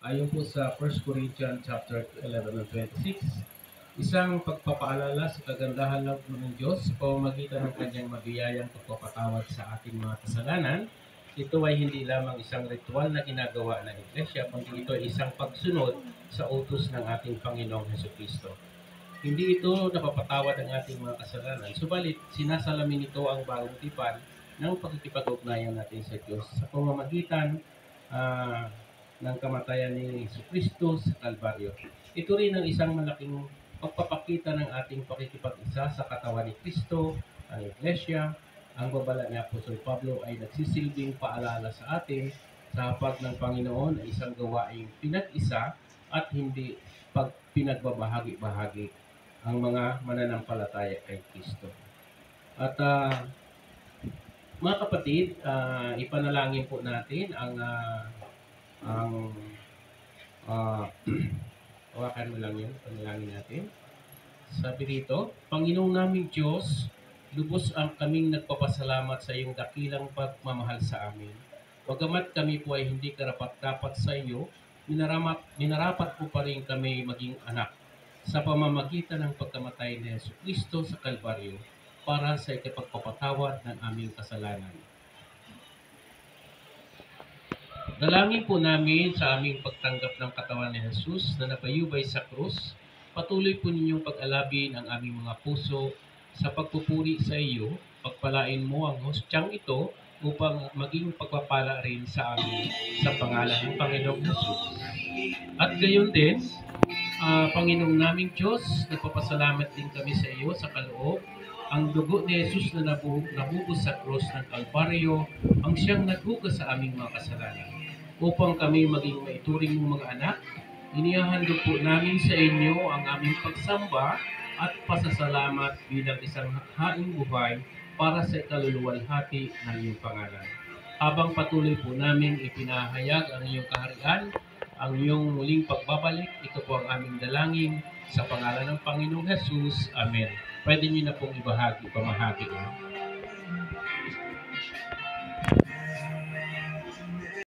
Ayon po sa 1 Corinthians chapter 11 and 26, isang pagpapaalala sa kagandahan ng Diyos sa pamamagitan ng kanyang mabiyayang pagpapatawad sa ating mga kasalanan. Ito ay hindi lamang isang ritual na ginagawa ng Iglesia, kundi ito ay isang pagsunod sa utos ng ating Panginoong Hesukristo. Hindi ito napapatawad ang ating mga kasalanan, subalit sinasalamin ito ang bagong tipan ng pagkikipag-ugnayan natin sa Diyos sa pamamagitan ah, ng kamatayan ni Jesucristo sa Kalbaryo. Ito rin ang isang malaking pagpapakita ng ating pakikipag-isa sa katawan ni Kristo, ang Iglesia. Ang babala ni Apostol Pablo ay nagsisilbing paalala sa atin sa hapag ng Panginoon ay isang gawaing pinag-isa at hindi pinagbabahagi-bahagi ang mga mananampalataya kay Kristo. At mga kapatid, ipanalangin po natin ang hawakan mo lang yun, panalangin natin. Sabi dito, Panginoong naming Diyos, lubos ang kaming nagpapasalamat sa iyong dakilang pagmamahal sa amin. Bagamat kami po ay hindi karapat-dapat sa iyo, minarapat po pa rin kami maging anak sa pamamagitan ng pagkamatay ni Jesucristo sa Kalbaryo para sa ikapagpapatawad ng aming kasalanan. Dalangin po namin sa aming pagtanggap ng katawan ni Jesus na napayubay sa krus. Patuloy po ninyong pag-alabin ang aming mga puso sa pagpupuri sa iyo. Pagpalain mo ang hostyang ito upang maging pagpapala rin sa amin sa pangalan ng Panginoong Jesus. At gayon din, Panginoong naming Diyos, nagpapasalamat din kami sa iyo sa kaloob. Ang dugo ni Jesus na nabuhos sa krus ng Kalbaryo ang siyang naghugas sa aming mga kasalanan. Upang kami maging maituring mong mga anak, inihahandog po namin sa inyo ang aming pagsamba at pasasalamat bilang isang haing buhay para sa ikaluluwalhati ng iyong pangalan. Habang patuloy po namin ipinahayag ang iyong kaharian, ang iyong muling pagbabalik, ito po ang aming dalangin sa pangalan ng Panginoong Jesus. Amen. Pwede niyo na pong pamahagi.